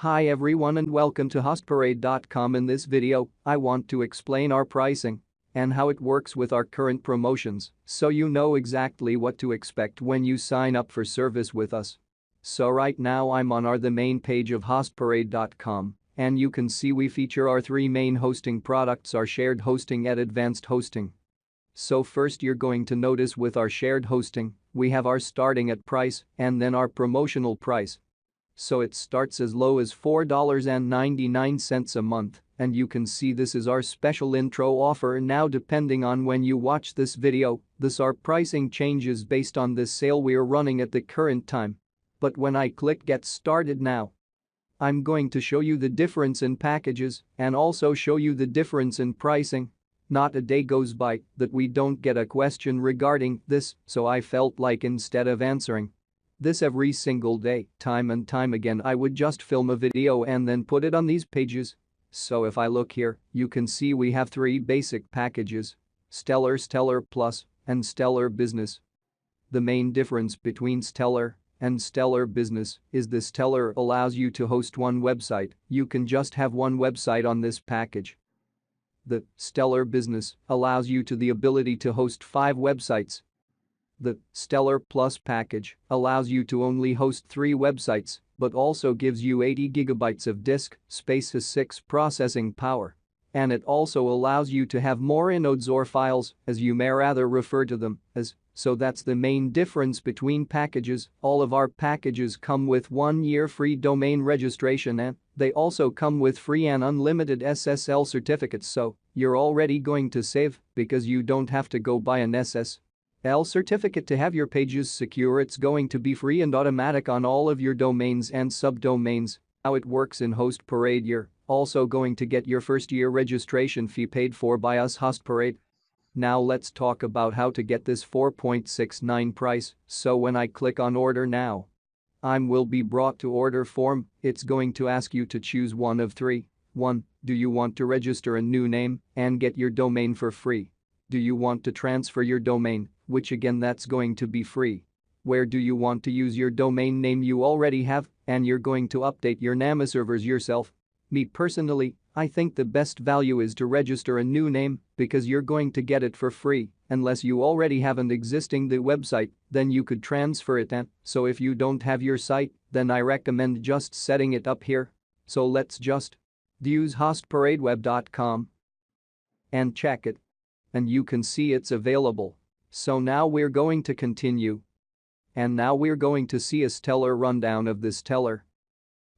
Hi everyone and welcome to Hostparade.com. In this video, I want to explain our pricing and how it works with our current promotions so you know exactly what to expect when you sign up for service with us. So right now I'm on the main page of Hostparade.com and you can see we feature our three main hosting products: our shared hosting and advanced hosting. So first you're going to notice with our shared hosting, we have our starting at price and then our promotional price. So it starts as low as $4.99 a month, and you can see this is our special intro offer. Now depending on when you watch this video, our pricing changes based on this sale we're running at the current time. But when I click get started now, I'm going to show you the difference in packages and also show you the difference in pricing. Not a day goes by that we don't get a question regarding this, so I felt like instead of answering this every single day, time and time again, I would just film a video and then put it on these pages. So if I look here, you can see we have three basic packages: Stellar, Stellar Plus, and Stellar Business. The main difference between Stellar and Stellar Business is the Stellar allows you to host one website. You can just have one website on this package. The Stellar Business allows you to the ability to host 5 websites. The Stellar Plus package allows you to only host 3 websites, but also gives you 80 gigabytes of disk space, 6 processing power. And it also allows you to have more inodes or files, as you may rather refer to them as. So that's the main difference between packages. All of our packages come with 1 year free domain registration, and they also come with free and unlimited SSL certificates, so you're already going to save because you don't have to go buy an SSL certificate to have your pages secure. It's going to be free and automatic on all of your domains and subdomains. How it works in Hostparade: you're also going to get your first year registration fee paid for by us, Hostparade. Now let's talk about how to get this 4.69 price. So when I click on order now, I will be brought to order form. It's going to ask you to choose one of 3. 1. Do you want to register a new name and get your domain for free? Do you want to transfer your domain, which again that's going to be free? Where do you want to use your domain name you already have and you're going to update your NAMA servers yourself? Me personally, I think the best value is to register a new name because you're going to get it for free unless you already have an existing website, then you could transfer it, and so if you don't have your site, then I recommend just setting it up here. So let's just use hostparadeweb.com and check it. And you can see it's available. So now we're going to continue. And now we're going to see a stellar rundown of this Stellar.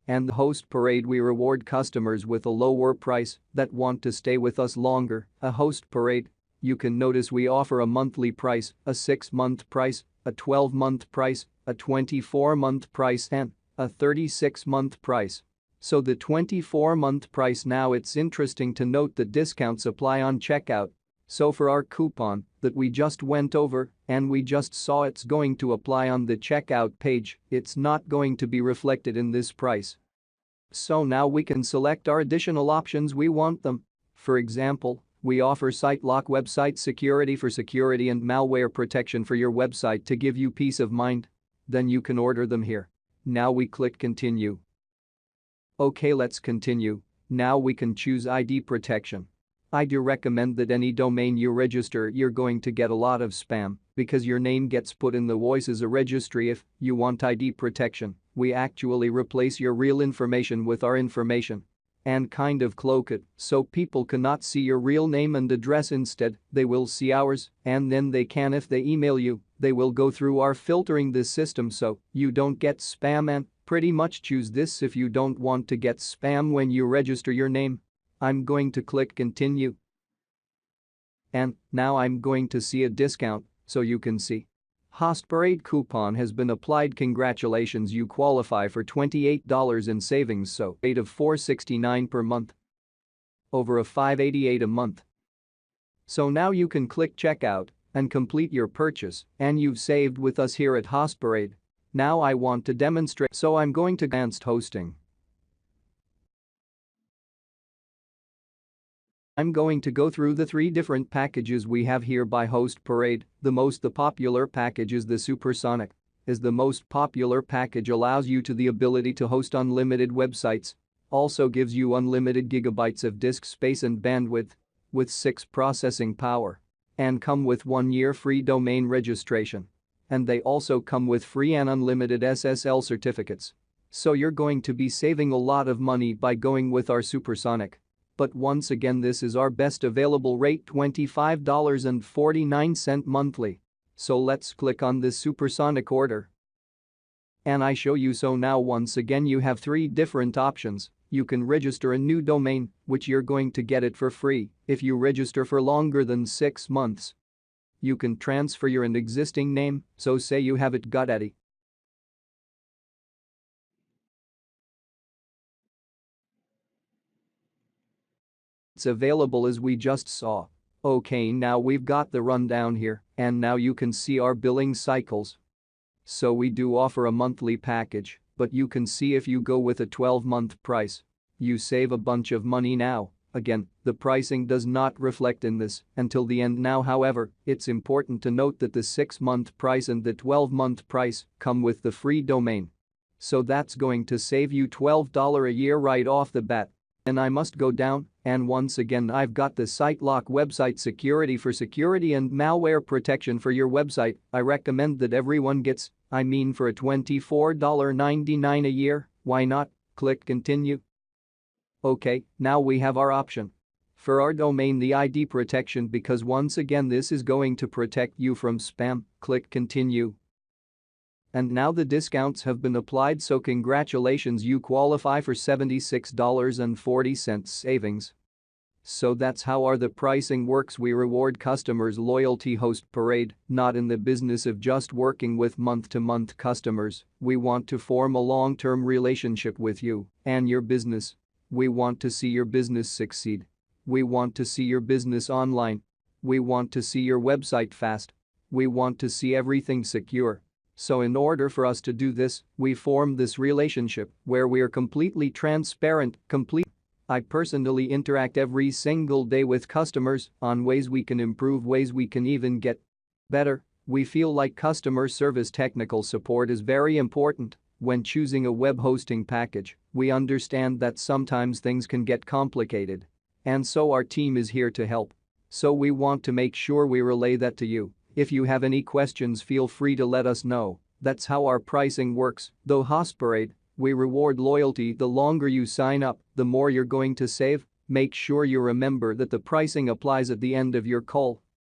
And the Hostparade, we reward customers with a lower price that want to stay with us longer. A Hostparade, you can notice we offer a monthly price, a 6-month price, a 12-month price, a 24-month price, and a 36-month price. So the 24-month price, now it's interesting to note that discounts apply on checkout. So for our coupon that we just went over and we just saw, it's going to apply on the checkout page, it's not going to be reflected in this price. So now we can select our additional options we want them. For example, we offer Site Lock website security for security and malware protection for your website to give you peace of mind. Then you can order them here. Now we click continue. Okay, let's continue. Now we can choose ID protection. I do recommend that any domain you register, you're going to get a lot of spam because your name gets put in the voice as a registry. If you want ID protection, we actually replace your real information with our information and kind of cloak it so people cannot see your real name and address. Instead, they will see ours, and then they can, if they email you, they will go through our filtering this system so you don't get spam. And pretty much choose this if you don't want to get spam when you register your name. I'm going to click continue. And now I'm going to see a discount, so you can see. Hostparade coupon has been applied. Congratulations, you qualify for $28 in savings, so rate of $469 per month. Over a $588 a month. So now you can click checkout and complete your purchase, and you've saved with us here at Hostparade. Now I want to demonstrate, so I'm going to advanced hosting. I'm going to go through the 3 different packages we have here by Hostparade. The most popular package is the Supersonic. is the most popular package, allows you to the ability to host unlimited websites, also gives you unlimited gigabytes of disk space and bandwidth with 6 processing power, and come with 1 year free domain registration. And they also come with free and unlimited SSL certificates. So you're going to be saving a lot of money by going with our supersonic. But once again, this is our best available rate, $25.49 monthly. So let's click on this supersonic order. And I show you. So now once again you have 3 different options. You can register a new domain, which you're going to get it for free if you register for longer than 6 months. You can transfer your existing name, so say you have it GoDaddy. It's available as we just saw. Okay, now we've got the rundown here, and now you can see our billing cycles. So we do offer a monthly package, but you can see if you go with a 12-month price, you save a bunch of money now. Again, the pricing does not reflect in this until the end now. However, it's important to note that the 6-month price and the 12-month price come with the free domain. So that's going to save you $12 a year right off the bat. And I must go down, and once again I've got the SiteLock website security for security and malware protection for your website. I recommend that everyone gets, for a $24.99 a year, why not? Click continue. Okay, now we have our option. For our domain, the ID protection, because once again this is going to protect you from spam. Click continue. And now the discounts have been applied, so congratulations, you qualify for $76.40 savings. So that's how the pricing works. We reward customers' loyalty. Hostparade, not in the business of just working with month-to-month customers. We want to form a long-term relationship with you and your business. We want to see your business succeed. We want to see your business online. We want to see your website fast. We want to see everything secure. So in order for us to do this, we form this relationship where we are completely transparent, I personally interact every single day with customers on ways we can improve, ways we can even get better. We feel like customer service technical support is very important when choosing a web hosting package. We understand that sometimes things can get complicated. And so our team is here to help. So we want to make sure we relay that to you. If you have any questions, feel free to let us know. That's how our pricing works. Though Hostparade, we reward loyalty. The longer you sign up, the more you're going to save. Make sure you remember that the pricing applies at the end of your call.